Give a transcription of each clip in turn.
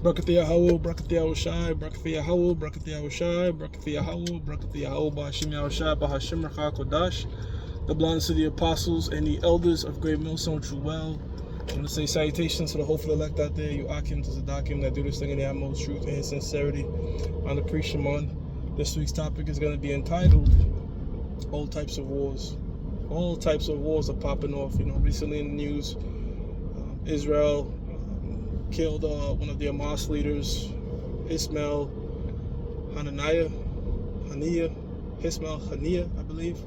Brakathiya Hawul, Brakathiya Shai, Brakathiya Hawul, Brakathiya Shai, Brakathiya Hawul, Brakathiya Hawul, Bahashim Yahushai, Bahashim Racha Kodash, the blessings of the apostles and the elders of Great Millstone True Well. I want to say salutations to the hopeful elect out there, you Akim to Zadakim that do this thing in the utmost truth and sincerity. On the pre-Shimon, this week's topic is going to be entitled All Types of Wars. All types of wars are popping off. Recently in the news, Israel killed one of the Hamas leaders, Ismail Haniyeh, I believe.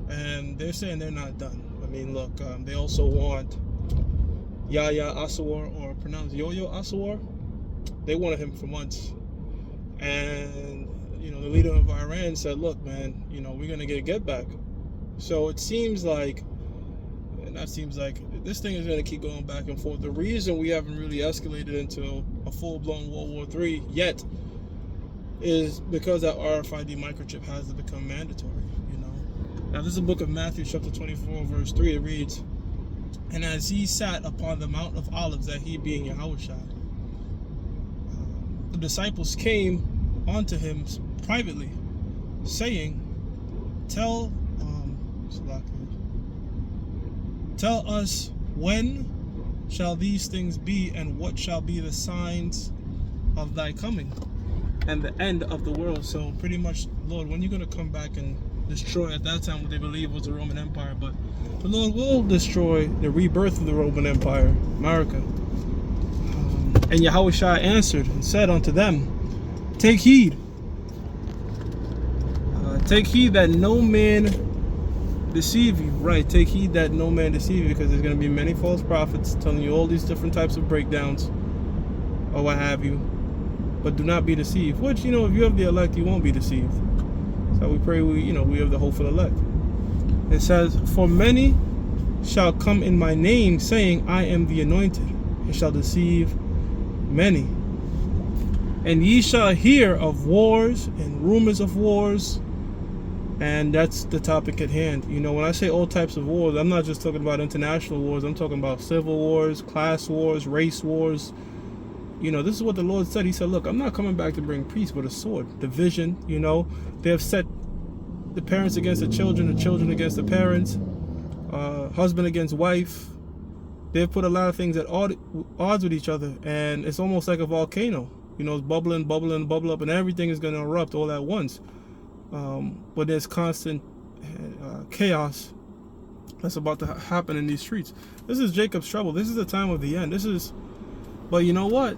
And they're saying they're not done. I mean, look, they also want Yahya Asawar, or pronounced Yo-Yo Asawar. They wanted him for months. And, the leader of Iran said, look, man, we're going to get back. So it seems like, this thing is going to keep going back and forth. The reason we haven't really escalated into a full-blown World War III yet is because that RFID microchip has to become mandatory, Now, this is the book of Matthew, chapter 24, verse 3. It reads, "And as he sat upon the Mount of Olives," that he being Yahushua, "the disciples came unto him privately, saying, Tell us, when shall these things be, and what shall be the signs of thy coming and the end of the world?" So pretty much, Lord, when you're going to come back and destroy, at that time what they believe was the Roman Empire, but the Lord will destroy the rebirth of the Roman Empire, America. And Yahushua answered and said unto them, Take heed that no man deceive you. Right, take heed that no man deceive you, because there's going to be many false prophets telling you all these different types of breakdowns or what have you. But do not be deceived. Which, if you have the elect, you won't be deceived. So we pray we have the hopeful elect. It says, "For many shall come in my name, saying, I am the anointed, and shall deceive many. And ye shall hear of wars and rumors of wars." And that's the topic at hand. When I say all types of wars, I'm not just talking about international wars. I'm talking about civil wars, class wars, race wars. This is what the Lord said. He said, look, I'm not coming back to bring peace, but a sword, division. They have set the parents against the children against the parents, husband against wife. They've put a lot of things at odds with each other, and it's almost like a volcano. It's bubbling, bubble up, and everything is going to erupt all at once. But there's constant chaos that's about to happen in these streets. This is Jacob's trouble. This is the time of the end. But you know what?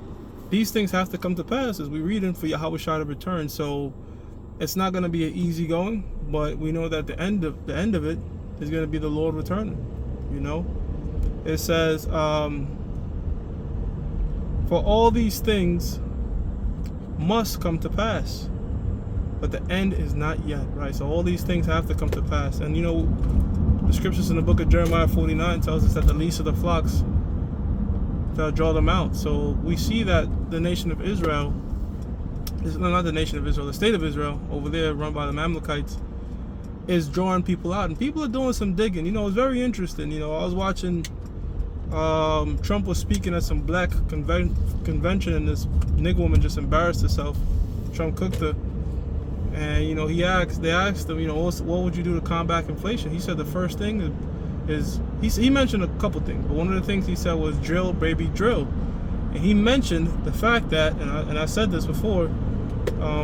These things have to come to pass as we read in for Yahushua to return. So it's not going to be an easy going, but we know that the end of it is going to be the Lord returning. It says, "For all these things must come to pass, but the end is not yet." Right? So all these things have to come to pass. And the scriptures in the book of Jeremiah 49 tells us that the least of the flocks shall draw them out. So we see that the nation of Israel, not the nation of Israel, the state of Israel over there run by the Mamlukites, is drawing people out. And people are doing some digging. It's very interesting. I was watching, Trump was speaking at some black convention, and this nigga woman just embarrassed herself. Trump cooked her. And, they asked him, what would you do to combat inflation? He said the first thing is he mentioned a couple things, but one of the things he said was drill, baby, drill. And he mentioned the fact that, and I said this before,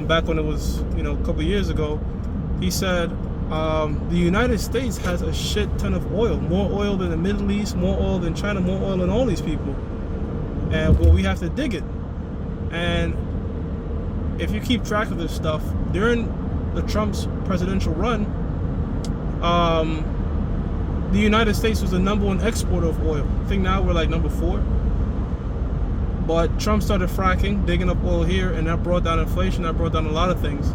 back when it was, a couple of years ago, he said, the United States has a shit ton of oil, more oil than the Middle East, more oil than China, more oil than all these people. And we have to dig it. And if you keep track of this stuff, during the Trump's presidential run, the United States was the #1 exporter of oil. I think now we're like number 4. But Trump started fracking, digging up oil here, and that brought down inflation. That brought down a lot of things.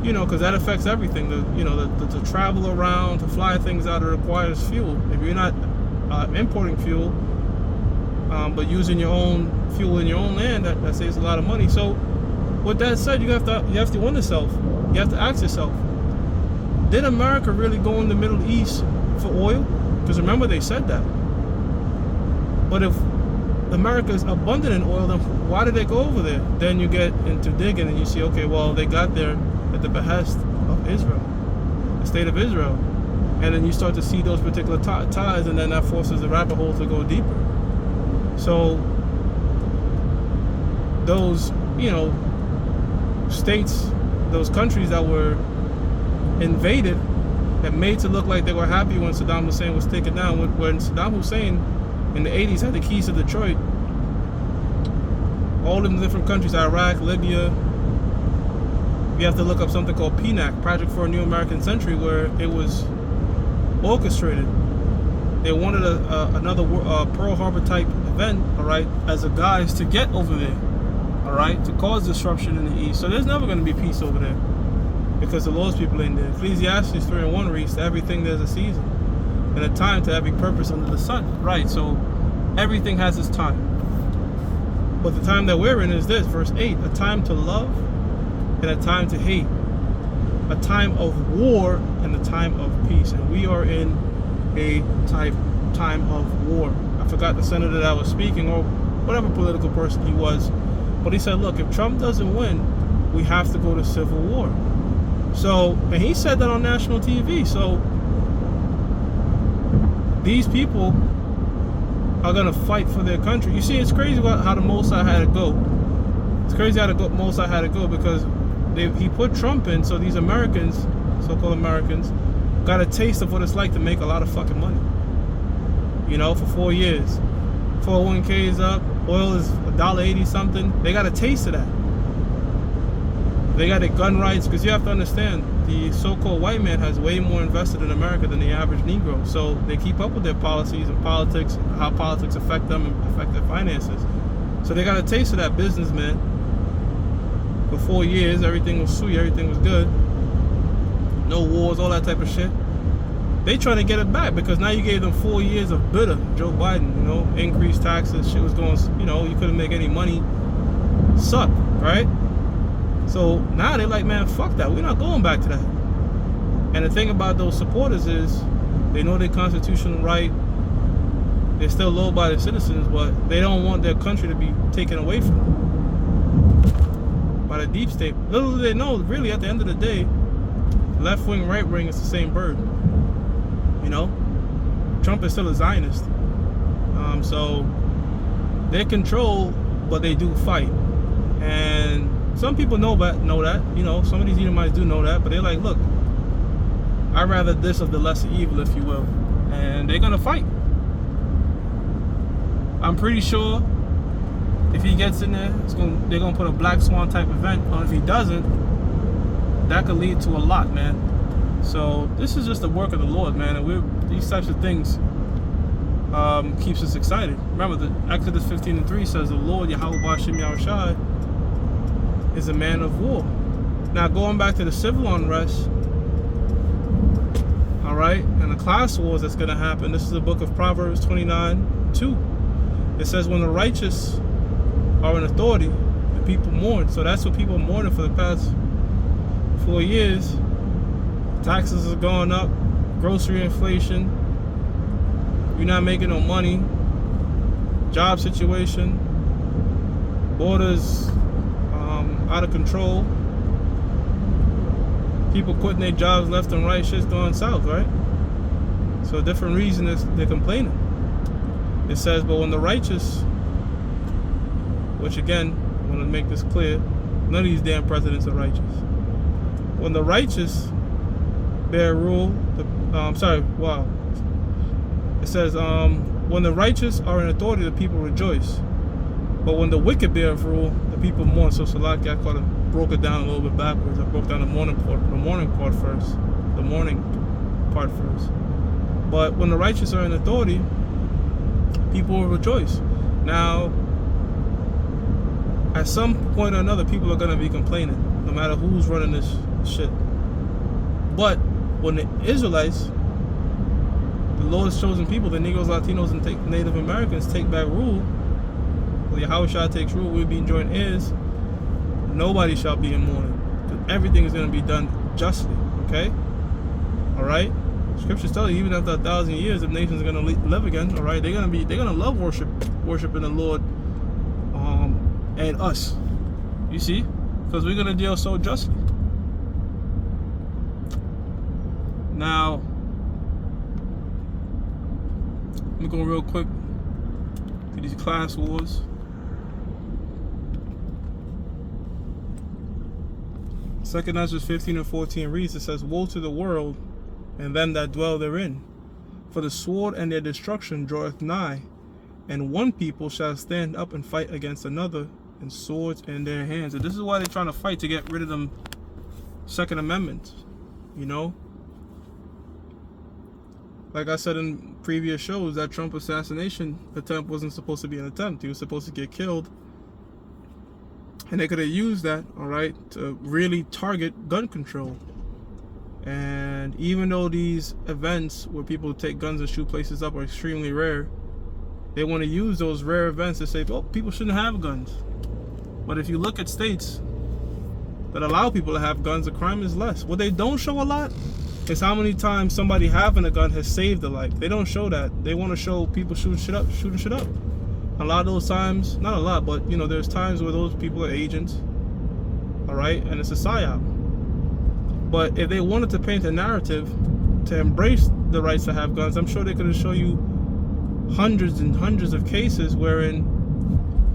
Because that affects everything. To travel around, to fly things out, it requires fuel. If you're not importing fuel, but using your own fuel in your own land, that saves a lot of money. So, with that said, you have to wonder yourself. You have to ask yourself: did America really go in the Middle East for oil? Because remember, they said that. But if America is abundant in oil, then why did they go over there? Then you get into digging and you see, okay, well, they got there at the behest of Israel, the state of Israel. And then you start to see those particular ties, and then that forces the rabbit hole to go deeper. So those, states, those countries that were invaded and made to look like they were happy when Saddam Hussein was taken down. When Saddam Hussein in the 80s had the keys to Detroit, all in the different countries, Iraq, Libya, you have to look up something called PNAC, Project for a New American Century, where it was orchestrated. They wanted another Pearl Harbor type event, all right, as a guise to get over there, all right, to cause disruption in the East. So there's never going to be peace over there because the Lord's people ain't there. Ecclesiastes 3:1 reads, to everything there's a season and a time to every purpose under the sun, right? So everything has its time. But the time that we're in is this, verse 8, a time to love and a time to hate, a time of war and a time of peace. And we are in a time of war. I forgot the senator that was speaking, or whatever political person he was, but he said, look, if Trump doesn't win, we have to go to civil war. So, and he said that on national TV. So these people are going to fight for their country. You see, it's crazy how the Most High had to go. It's crazy how the Most High had to go, because he put Trump in, so these Americans, so-called Americans, got a taste of what it's like to make a lot of fucking money. For 4 years. 401k is up, oil is $1.80 something. They got a taste of that. They got their gun rights, because you have to understand, the so-called white man has way more invested in America than the average Negro. So they keep up with their policies and politics, how politics affect them and affect their finances. So they got a taste of that business, man. For 4 years, everything was sweet, everything was good. No wars, all that type of shit. They trying to get it back, because now you gave them 4 years of bitter Joe Biden, increased taxes, shit was going, you couldn't make any money. Sucked, right? So now they're like, man, fuck that. We're not going back to that. And the thing about those supporters is they know their constitutional right. They're still low by their citizens, but they don't want their country to be taken away from them by the deep state. Little do they know, really, at the end of the day, left wing, right wing is the same bird. Trump is still a Zionist. So they control, but they do fight. And some people know that. Some of these Edomites do know that, but they're like, look, I'd rather this of the lesser evil, if you will. And they're gonna fight. I'm pretty sure if he gets in there, they're gonna put a Black Swan type event on. If he doesn't, that could lead to a lot, man. So this is just the work of the Lord, man, and these types of things keeps us excited. Remember, the Exodus 15:3 says the Lord Yahweh B'Shem Yahushai is a man of war. Now going back to the civil unrest, all right, and the class wars that's going to happen. This is the book of Proverbs 29:2. It says, when the righteous are in authority, the people mourn. So that's what people are mourning for the past 4 years. Taxes are going up, grocery inflation, you're not making no money, job situation, borders out of control, people quitting their jobs left and right, shit's going south, right? So a different reason is they're complaining. It says, but when the righteous, which again, I want to make this clear, none of these damn presidents are righteous. When the righteous bear rule, it says, when the righteous are in authority, the people rejoice. But when the wicked bear rule, the people mourn. So Salaki, I broke it down a little bit backwards. I broke down the morning part first. But when the righteous are in authority, people will rejoice. Now, at some point or another, people are going to be complaining, no matter who's running this shit. But when the Israelites, the Lord's chosen people, the Negroes, Latinos, and Native Americans take back rule, when Yahushua takes rule, we'll be joint heirs, nobody shall be in mourning. Everything is going to be done justly, okay? All right? Scriptures tell you, even after 1,000 years, if nations are gonna live again, all right, they're gonna love worshiping the Lord, and us. You see, because we're gonna deal so justly. Now, let me go real quick to these class wars. 2 Ezra 15 and 14 reads, it says, "Woe to the world and them that dwell therein, for the sword and their destruction draweth nigh, and one people shall stand up and fight against another, and swords in their hands." And this is why they're trying to fight to get rid of them Second Amendment. You know, like I said in previous shows, that Trump assassination attempt wasn't supposed to be an attempt. He was supposed to get killed. And they could have used that, all right, to really target gun control. And even though these events where people take guns and shoot places up are extremely rare, they want to use those rare events to say, oh, people shouldn't have guns. But if you look at states that allow people to have guns, the crime is less. What they don't show a lot is how many times somebody having a gun has saved a life. They don't show that. They want to show people shooting shit up. A lot of those times, not a lot, but you know, there's times where those people are agents, all right, and it's a psyop. But if they wanted to paint a narrative to embrace the rights to have guns, I'm sure they could have shown you hundreds and hundreds of cases wherein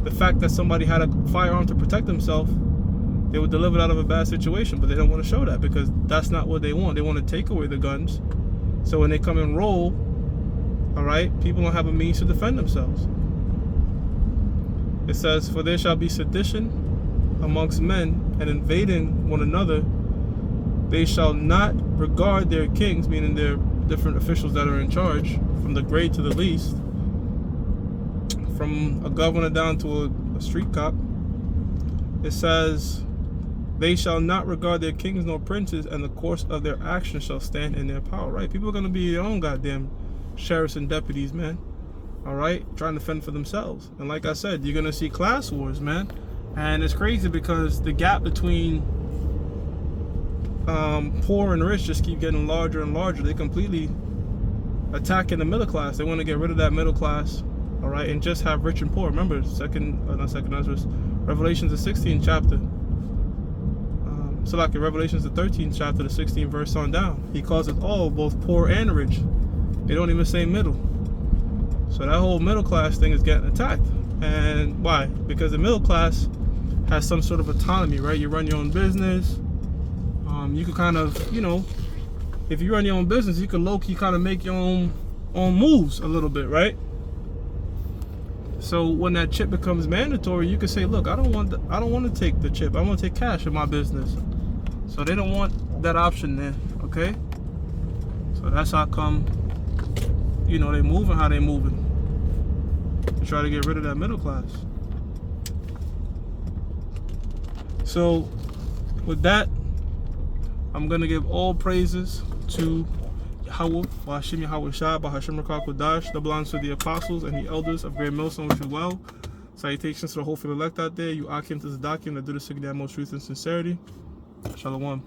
the fact that somebody had a firearm to protect themselves, they were delivered out of a bad situation. But they don't want to show that because that's not what they want. They want to take away the guns. So when they come and roll, all right, people don't have a means to defend themselves. It says, "For there shall be sedition amongst men, and invading one another. They shall not regard their kings," meaning their different officials that are in charge, from the great to the least, from a governor down to a street cop. It says, "They shall not regard their kings nor princes, and the course of their actions shall stand in their power." Right? People are going to be their own goddamn sheriffs and deputies, man. All right, trying to fend for themselves. And like I said, you're gonna see class wars, man. And it's crazy because the gap between poor and rich just keep getting larger and larger. They completely attacking the middle class. They want to get rid of that middle class, all right, and just have rich and poor. Remember, Revelations the 16th chapter. So like in Revelations the 13th chapter, the 16th verse on down, he calls it all, both poor and rich. They don't even say middle. So that whole middle class thing is getting attacked. And why? Because the middle class has some sort of autonomy, right? You run your own business. You can kind of, you know, if you run your own business, you can low-key kind of make your own moves a little bit, right? So when that chip becomes mandatory, you can say, look, I don't want to take the chip. I want to take cash in my business. So they don't want that option there, okay? So that's how come, you know, they moving how they moving. To try to get rid of that middle class. So with that, I'm gonna give all praises to Yahweh, Bahashim Yahweh Shah, Bahashim Rakah Kodash, that belongs to the apostles and the elders of Great Millstone, which are well. Salutations to the whole elect out there, you Akim to Zadakim that do the Sigdam most truth and sincerity. Shalom.